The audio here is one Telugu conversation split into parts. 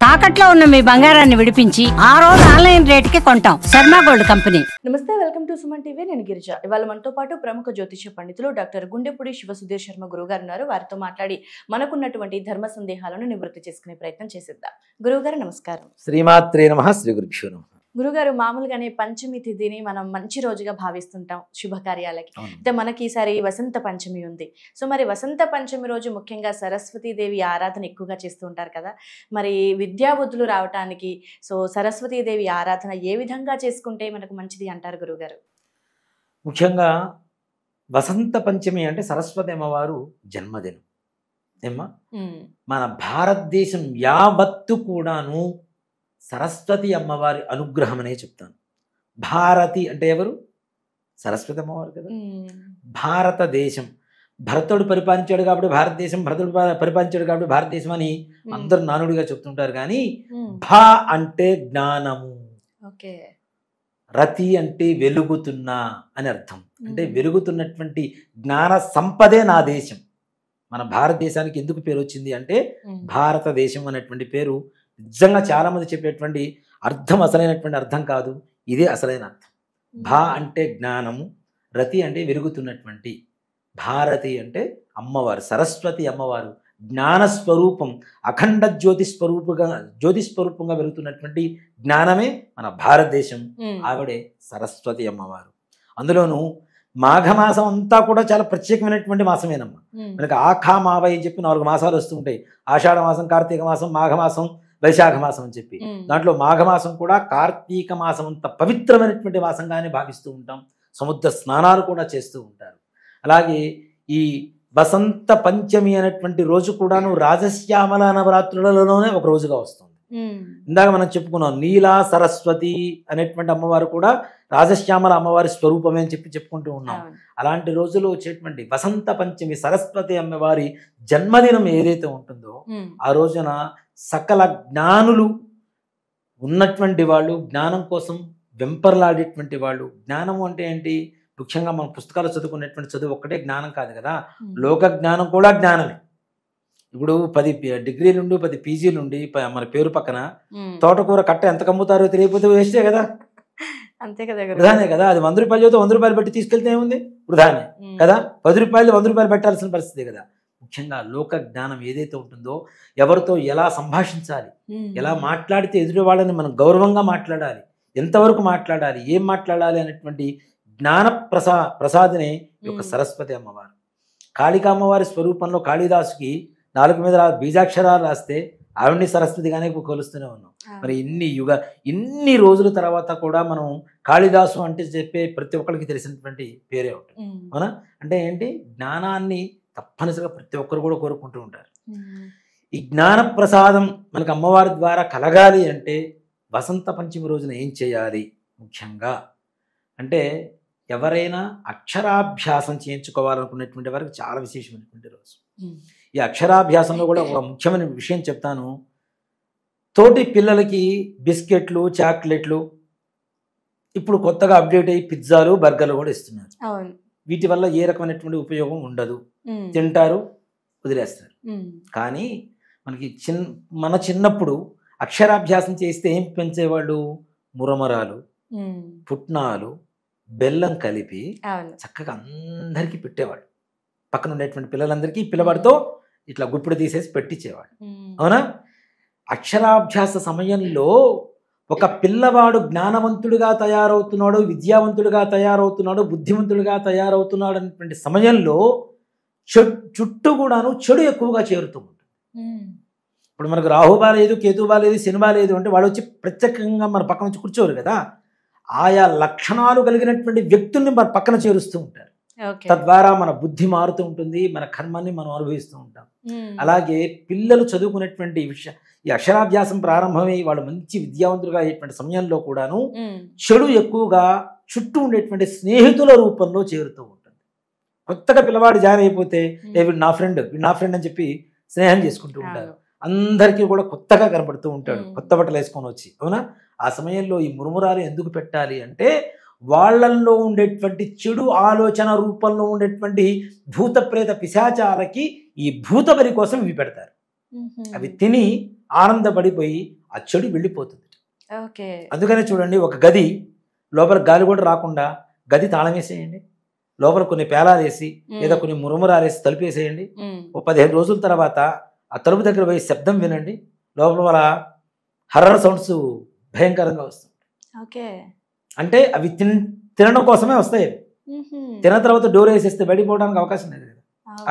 తాకట్లో ఉన్న మీ బంగారాన్ని విడిపించి ఆ రోజు ఆన్లైన్ రేటుకి కొంటాం. Sharma gold company. నమస్తే, వెల్కమ్ టు సుమన్ టీవీ. నేను గిరిజ. ఇవాళ మనతో పాటు ప్రముఖ జ్యోతిష పండితులు డాక్టర్ గుండెపూడి శివసుధీర్ శర్మ గురుగారు ఉన్నారు. వారితో మాట్లాడి మనకున్నటువంటి ధర్మ సందేహాలను నివృత్తి చేసుకునే ప్రయత్నం చేసిద్దాం. గురుగారు నమస్కారం. శ్రీమాత్రే నమః. శ్రీ గురుభ్యో నమః. గురుగారు, మామూలుగానే పంచమి తిథిని మనం మంచి రోజుగా భావిస్తుంటాం శుభకార్యాలకి. అయితే మనకి ఈసారి వసంత పంచమి ఉంది. సో మరి వసంత పంచమి రోజు ముఖ్యంగా సరస్వతీదేవి ఆరాధన ఎక్కువగా చేస్తూ ఉంటారు కదా. మరి విద్యాబుద్ధులు రావటానికి సో సరస్వతీదేవి ఆరాధన ఏ విధంగా చేసుకుంటే మనకు మంచిది అంటారు గురుగారు? ముఖ్యంగా వసంత పంచమి అంటే సరస్వతి అమ్మవారు జన్మదినం. ఏమ్మా, మన భారతదేశం యావత్తు కూడాను సరస్వతి అమ్మవారి అనుగ్రహం అనే చెప్తాను. భారతి అంటే ఎవరు? సరస్వతి అమ్మవారు కదా. భారతదేశం, భరతుడు పరిపాలించాడు కాబట్టి భారతదేశం, భరతుడు పరిపాలించాడు కాబట్టి భారతదేశం అని అందరూ నానుడిగా చెప్తుంటారు. కానీ భా అంటే జ్ఞానము, రతి అంటే వెలుగుతున్నా అని అర్థం. అంటే వెలుగుతున్నటువంటి జ్ఞాన సంపదే నా దేశం. మన భారతదేశానికి ఎందుకు పేరు వచ్చింది అంటే భారతదేశం అనేటువంటి పేరు నిజంగా చాలా మంది చెప్పేటువంటి అర్థం అసలైనటువంటి అర్థం కాదు, ఇదే అసలైన అర్థం. భా అంటే జ్ఞానము, రతి అంటే వెలుగుతున్నటువంటి, భారతి అంటే అమ్మవారు, సరస్వతి అమ్మవారు జ్ఞానస్వరూపం, అఖండ జ్యోతిస్వరూపంగా వెలుగుతున్నటువంటి జ్ఞానమే మన భారతదేశం. ఆవిడే సరస్వతి అమ్మవారు. అందులోనూ మాఘమాసం అంతా కూడా చాలా ప్రత్యేకమైనటువంటి మాసమేనమ్మా. మనకి ఆఖా మావై అని చెప్పి 4 మాసాలు వస్తుంటాయి. ఆషాఢ మాసం, కార్తీక మాసం, మాఘమాసం, వైశాఖ మాసం అని చెప్పి. దాంట్లో మాఘమాసం కూడా కార్తీక మాసం అంత పవిత్రమైనటువంటి మాసంగానే భావిస్తూ ఉంటాం. సముద్ర స్నానాలు కూడా చేస్తూ ఉంటారు. అలాగే ఈ వసంత పంచమి అనేటువంటి రోజు కూడాను రాజశ్యామల నవరాత్రులలోనే ఒక రోజుగా వస్తుంది. ఇందాక మనం చెప్పుకున్నాం, నీలా సరస్వతి అనేటువంటి అమ్మవారు కూడా రాజశ్యామల అమ్మవారి స్వరూపమే అని చెప్పుకుంటూ ఉన్నాం. అలాంటి రోజులో వచ్చేటువంటి వసంత పంచమి సరస్వతి అమ్మవారి జన్మదినం ఏదైతే ఉంటుందో ఆ రోజున సకల జ్ఞానులు ఉన్నటువంటి వాళ్ళు, జ్ఞానం కోసం వెంపర్లాడేటువంటి వాళ్ళు. జ్ఞానము అంటే ఏంటి? ముఖ్యంగా మనం పుస్తకాలు చదువుకునేటువంటి చదువు ఒక్కటే జ్ఞానం కాదు కదా, లోక జ్ఞానం కూడా జ్ఞానమే. ఇప్పుడు 10 డిగ్రీలుండి 10 పీజీలుండి మన పేరు పక్కన తోటకూర కట్ట ఎంత కమ్ముతారో తెలియకపోతే వేస్తే కదా, అంతే కదా, వృధానే కదా. అది 100 రూపాయలు చదివితే 100 రూపాయలు పెట్టి తీసుకెళ్తే ఏముంది, వృధానే కదా. 10 రూపాయలు 100 రూపాయలు పెట్టాల్సిన పరిస్థితి కదా. ముఖ్యంగా లోక జ్ఞానం ఏదైతే ఉంటుందో, ఎవరితో ఎలా సంభాషించాలి, ఎలా మాట్లాడితే ఎదుటి వాళ్ళని మనం గౌరవంగా మాట్లాడాలి, ఎంతవరకు మాట్లాడాలి, ఏం మాట్లాడాలి అనేటువంటి జ్ఞాన ప్రసాదినే యొక్క సరస్వతి అమ్మవారు. కాళికా అమ్మవారి స్వరూపంలో కాళిదాసుకి 4 మీద బీజాక్షరాలు రాస్తే ఆవిడ్ని సరస్వతిగానే కొలుస్తూనే ఉన్నాం. మరి ఇన్ని రోజుల తర్వాత కూడా మనం కాళిదాసు అంటే చెప్పే ప్రతి ఒక్కరికి తెలిసినటువంటి పేరే ఉంటుంది. అవునా? అంటే ఏంటి? జ్ఞానాన్ని తప్పనిసరిగా ప్రతి ఒక్కరు కూడా కోరుకుంటూ ఉంటారు. ఈ జ్ఞాన ప్రసాదం మనకు అమ్మవారి ద్వారా కలగాలి అంటే వసంత పంచమి రోజున ఏం చేయాలి? ముఖ్యంగా అంటే ఎవరైనా అక్షరాభ్యాసం చేయించుకోవాలనుకునేటువంటి వారికి చాలా విశేషమైనటువంటి రోజు. ఈ అక్షరాభ్యాసంలో కూడా ఒక ముఖ్యమైన విషయం చెప్తాను. తోటి పిల్లలకి బిస్కెట్లు, చాక్లెట్లు, ఇప్పుడు కొత్తగా అప్డేట్ అయ్యి పిజ్జాలు, బర్గర్లు కూడా ఇస్తున్నారు. వీటి వల్ల ఏ రకమైనటువంటి ఉపయోగం ఉండదు. తింటారు, వదిలేస్తారు. కానీ మనకి మన చిన్నప్పుడు అక్షరాభ్యాసం చేస్తే ఏం పెంచేవాళ్ళు? మురమరాలు, పుట్నాలు, బెల్లం కలిపి చక్కగా అందరికీ పెట్టేవాడు. పక్కన ఉండేటువంటి పిల్లలందరికీ పిల్లవాడితో ఇట్లా గుప్పిడి తీసేసి పెట్టించేవాడు. అవునా? అక్షరాభ్యాస సమయంలో ఒక పిల్లవాడు జ్ఞానవంతుడిగా తయారవుతున్నాడు, విద్యావంతుడిగా తయారవుతున్నాడు, బుద్ధిమంతుడిగా తయారవుతున్నాడు అనేటువంటి సమయంలో చుట్టూ కూడాను చెడు ఎక్కువగా చేరుతూ ఉంటుంది. ఇప్పుడు మనకు రాహు బాలేదు, కేతు బాలేదు, శని బాలేదు అంటే వాడు వచ్చి ప్రత్యేకంగా మన పక్కన నుంచి కూర్చోరు కదా. ఆయా లక్షణాలు కలిగినటువంటి వ్యక్తుల్ని మన పక్కన చేరుస్తూ ఉంటారు. తద్వారా మన బుద్ధి మారుతూ ఉంటుంది, మన కర్మాన్ని మనం అనుభవిస్తూ ఉంటాం. అలాగే పిల్లలు చదువుకునేటువంటి ఈ అక్షరాభ్యాసం ప్రారంభమై వాళ్ళు మంచి విద్యావంతులుగా అయ్యేటువంటి సమయంలో కూడాను చెడు ఎక్కువగా చుట్టూ ఉండేటువంటి స్నేహితుల రూపంలో చేరుతూ ఉంటుంది. కొత్తగా పిల్లవాడు జాయిన్ అయిపోతే వీడు నా ఫ్రెండ్ అని చెప్పి స్నేహం చేసుకుంటూ ఉంటారు. అందరికీ కూడా కొత్తగా కనబడుతూ ఉంటాడు, కొత్త బట్టలు వేసుకొని వచ్చి. అవునా? ఆ సమయంలో ఈ మురుమురాలు ఎందుకు పెట్టాలి అంటే వాళ్ళల్లో ఉండేటువంటి చెడు ఆలోచన రూపంలో ఉండేటువంటి భూత ప్రేత పిశాచాలకి ఈ భూతబలి కోసం ఇవి పెడతారు. అవి తిని ఆనందపడిపోయి ఆ చెడు వెళ్ళిపోతుంది. ఓకే. అందుకనే చూడండి, ఒక గది లోపల గాలి కూడా రాకుండా గది తాళం వేసేయండి, లోపల కొన్ని పేలాలు వేసి లేదా కొన్ని మురమురాలు వేసి తలుపు వేసేయండి. ఓ 15 రోజుల తర్వాత ఆ తలుపు దగ్గర పోయి శబ్దం వినండి, లోపల వాళ్ళ హర్రర్ సౌండ్స్ భయంకరంగా వస్తుంది. ఓకే. అంటే అవి తినడం కోసమే వస్తాయి. తిన్న తర్వాత డోర్ వేసేస్తే బయటపోవడానికి అవకాశం లేదు కదా,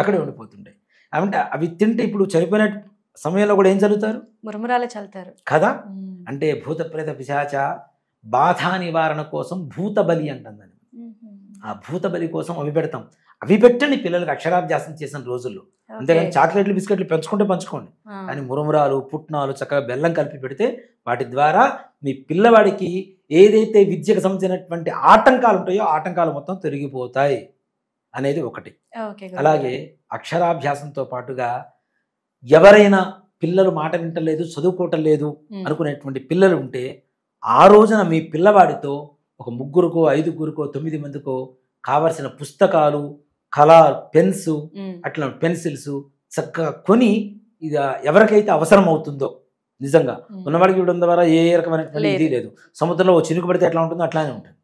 అక్కడే ఉండిపోతుంటాయి. అంటే అవి తింటే ఇప్పుడు చనిపోయిన సమయంలో కూడా ఏం చదువుతారు, మురమురాలే చల్లుతారు కదా. అంటే భూత ప్రేత పిశాచ బాధ నివారణ కోసం భూత బలి అంటుందని, ఆ భూత బలి కోసం అవి పెడతాం. అవి పెట్టండి పిల్లలకు అక్షరాభ్యాసం చేసిన రోజుల్లో. అంతేగాని చాక్లెట్లు బిస్కెట్లు పెంచుకుంటే పంచుకోండి, కానీ మురమురాలు పుట్నాలు చక్కగా బెల్లం కలిపి పెడితే వాటి ద్వారా మీ పిల్లవాడికి ఏదైతే విద్యకు సంబంధించినటువంటి ఆటంకాలు ఉంటాయో ఆటంకాలు మొత్తం తొలగిపోతాయి అనేది ఒకటి. అలాగే అక్షరాభ్యాసంతో పాటుగా ఎవరైనా పిల్లలు మాట వింటలేదు, చదువుకోవటం లేదు అనుకునేటువంటి పిల్లలు ఉంటే ఆ రోజున మీ పిల్లవాడితో ఒక 3కో 5కో 9 మందికో కావలసిన పుస్తకాలు, కలర్ పెన్స్, అట్లా పెన్సిల్స్ చక్కగా కొని ఇది ఎవరికైతే అవసరం అవుతుందో, నిజంగా ఉన్నవాడికి ఇవ్వడం ద్వారా ఏ రకమైనటువంటి ఇది లేదు. సముద్రంలో ఓ చినుకు పడితే ఎట్లా ఉంటుందో అట్లానే ఉంటుంది.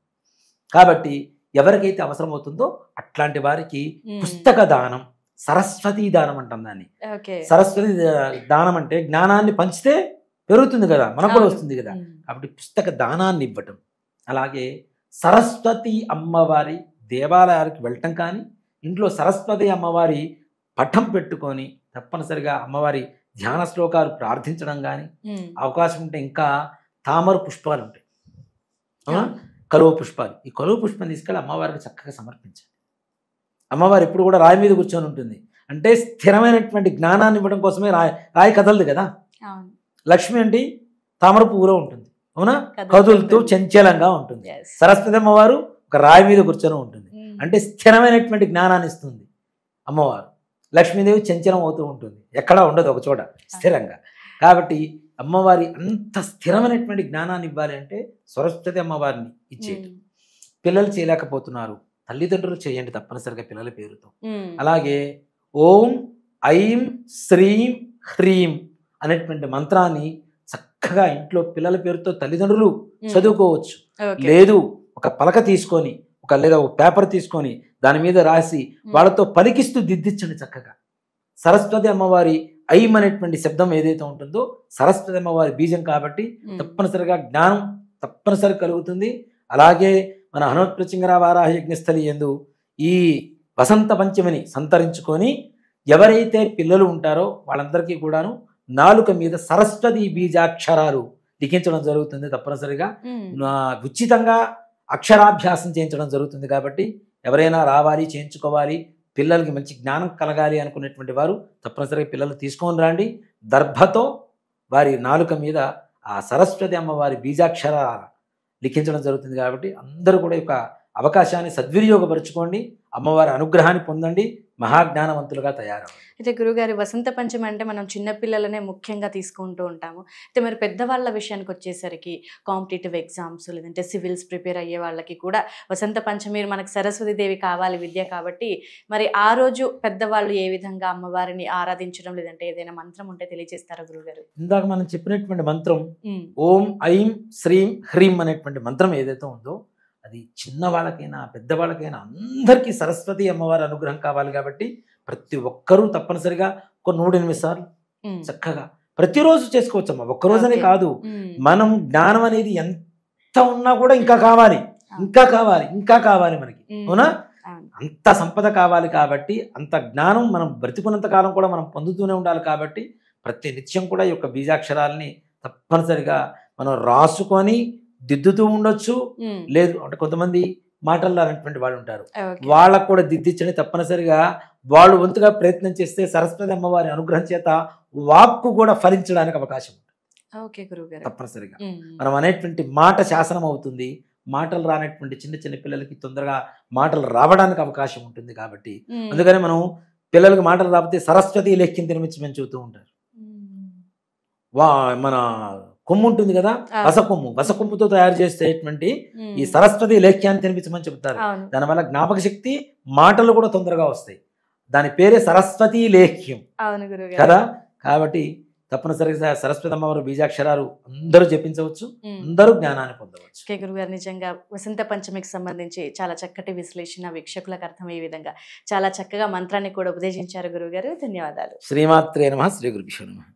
కాబట్టి ఎవరికైతే అవసరం అవుతుందో అట్లాంటి వారికి పుస్తక దానం, సరస్వతీ దానం అంటాం దాన్ని. సరస్వతి దానం అంటే జ్ఞానాన్ని పంచితే పెరుగుతుంది కదా, మనకు కూడా వస్తుంది కదా. కాబట్టి పుస్తక దానాన్ని ఇవ్వటం. అలాగే సరస్వతి అమ్మవారి దేవాలయాలకు వెళ్ళటం కానీ, ఇంట్లో సరస్వతి అమ్మవారి పటం పెట్టుకొని తప్పనిసరిగా అమ్మవారి ధ్యాన శ్లోకాలు ప్రార్థించడం కానీ, అవకాశం ఉంటే ఇంకా తామర పుష్పాలు ఉంటాయి, కలువ పుష్పాలు. ఈ కలువ పుష్పం తీసుకెళ్ళి అమ్మవారికి చక్కగా సమర్పించాలి. అమ్మవారు ఎప్పుడు కూడా రాయి మీద కూర్చొని ఉంటుంది. అంటే స్థిరమైనటువంటి జ్ఞానాన్ని ఇవ్వడం కోసమే రాయి కదలదు కదా. లక్ష్మి అంటే తామర పువ్వులో ఉంటుంది, అవునా, కదులుతూ చంచలంగా ఉంటుంది. సరస్వతి అమ్మవారు ఒక రాయి మీద కూర్చొని ఉంటుంది, అంటే స్థిరమైనటువంటి జ్ఞానాన్ని ఇస్తుంది అమ్మవారు. లక్ష్మీదేవి చంచలం అవుతూ ఉంటుంది, ఎక్కడా ఉండదు, ఒక చోట స్థిరంగా. కాబట్టి అమ్మవారి అంత స్థిరమైనటువంటి జ్ఞానాన్ని ఇవ్వాలి అంటే సరస్వతి అమ్మవారిని ఇచ్చేది. పిల్లలు చేయలేకపోతున్నారు, తల్లిదండ్రులు చేయండి తప్పనిసరిగా పిల్లల పేరుతో. అలాగే ఓం ఐం శ్రీం హ్రీం అనేటువంటి మంత్రాన్ని చక్కగా ఇంట్లో పిల్లల పేరుతో తల్లిదండ్రులు చదువుకోవచ్చు. లేదు ఒక పలక తీసుకొని లేదా ఒక పేపర్ తీసుకొని దాని మీద రాసి వాళ్ళతో పలికిస్తూ దిద్దించండి చక్కగా. సరస్వతి అమ్మవారి ఐం అనేటువంటి శబ్దం ఏదైతే ఉంటుందో సరస్వతి అమ్మవారి బీజం కాబట్టి తప్పనిసరిగా జ్ఞానం తప్పనిసరి కలుగుతుంది. అలాగే మన హనుమత్ప్రచింగర వారాహ యజ్ఞస్థలి యందు ఈ వసంత పంచమిని సంతరించుకొని ఎవరైతే పిల్లలు ఉంటారో వాళ్ళందరికీ కూడాను నాలుక మీద సరస్వతి బీజాక్షరాలు లిఖించడం జరుగుతుంది. తప్పనిసరిగా ఉచితంగా అక్షరాభ్యాసం చేయించడం జరుగుతుంది. కాబట్టి ఎవరైనా రావాలి, చేయించుకోవాలి, పిల్లలకి మంచి జ్ఞానం కలగాలి అనుకునేటువంటి వారు తప్పనిసరిగా పిల్లలు తీసుకొని రండి. దర్భతో వారి నాలుక మీద ఆ సరస్వతి అమ్మవారి బీజాక్షర లిఖించడం జరుగుతుంది. కాబట్టి అందరూ కూడా యొక్క అవకాశాన్ని సద్వినియోగపరుచుకోండి, అమ్మవారి అనుగ్రహాన్ని పొందండి, మహాజ్ఞానవంతులుగా తయారవ్వండి. అయితే గురుగారి వసంత పంచమి అంటే మనం చిన్నపిల్లలనే ముఖ్యంగా తీసుకుంటూ ఉంటాము. అయితే మరి పెద్దవాళ్ళ విషయానికి వచ్చేసరికి కాంపిటేటివ్ ఎగ్జామ్స్ లేదంటే సివిల్స్ ప్రిపేర్ అయ్యే వాళ్ళకి కూడా వసంత పంచమి మనకు సరస్వతీదేవి కావాలి విద్య కాబట్టి, మరి ఆ రోజు పెద్దవాళ్ళు ఏ విధంగా అమ్మవారిని ఆరాధించడం లేదంటే ఏదైనా మంత్రం ఉంటే తెలియజేస్తారా గురుగారు? ఇందాక మనం చెప్పినటువంటి మంత్రం ఓం ఐం శ్రీం హ్రీం అనేటువంటి మంత్రం ఏదైతే ఉందో అది చిన్నవాళ్ళకైనా పెద్దవాళ్ళకైనా అందరికీ సరస్వతి అమ్మవారి అనుగ్రహం కావాలి. కాబట్టి ప్రతి ఒక్కరూ తప్పనిసరిగా ఒక 108 సార్లు చక్కగా ప్రతిరోజు చేసుకోవచ్చమ్మా. ఒక్కరోజనే కాదు, మనం జ్ఞానం అనేది ఎంత ఉన్నా కూడా ఇంకా కావాలి, ఇంకా కావాలి, ఇంకా కావాలి మనకి, అవునా? అంత సంపద కావాలి. కాబట్టి అంత జ్ఞానం మనం బ్రతికున్నంత కాలం కూడా మనం పొందుతూనే ఉండాలి. కాబట్టి ప్రతి నిత్యం కూడా ఈ యొక్క బీజాక్షరాలని తప్పనిసరిగా మనం రాసుకొని దిద్దుతూ ఉండొచ్చు. లేదు అంటే కొంతమంది మాటల్లో అనేటువంటి వాళ్ళు ఉంటారు, వాళ్ళకు కూడా దిద్దించండి. తప్పనిసరిగా వాళ్ళు వంతుగా ప్రయత్నం చేస్తే సరస్వతి అమ్మవారి అనుగ్రహం చేత వాక్కు కూడా ఫలించడానికి అవకాశం ఉంటుంది. తప్పనిసరిగా మనం అనేటువంటి మాట శాసనం అవుతుంది. మాటలు రానటువంటి చిన్న చిన్న పిల్లలకి తొందరగా మాటలు రావడానికి అవకాశం ఉంటుంది. కాబట్టి అందుకని మనం పిల్లలకి మాటలు రాకపోతే సరస్వతి లేఖ్యం తినిపించమని చెబుతూ ఉంటారు. మన కొమ్ము ఉంటుంది కదా, వసకొమ్ముతో తయారు చేసేటువంటి ఈ సరస్వతి లేఖ్యాన్ని తినిపించమని చెబుతారు. దానివల్ల జ్ఞాపక శక్తి, మాటలు కూడా తొందరగా వస్తాయి. దాని పేరే సరస్వతి లేఖ్యం కదా. కాబట్టి తప్పనిసరిగా సరస్వతి అమ్మవారు బీజాక్షరాలు అందరూ జపించవచ్చు, అందరూ జ్ఞానాన్ని పొందవచ్చు. ఓకే గురుగారు, నిజంగా వసంత పంచమికి సంబంధించి చాలా చక్కటి విశ్లేషణ వీక్షకులకు అర్థమయ్యే విధంగా చాలా చక్కగా మంత్రాన్ని కూడా ఉపదేశించారు గురుగారు. ధన్యవాదాలు. శ్రీమాత్రే నమః. శ్రీ గురుభ్యో నమః.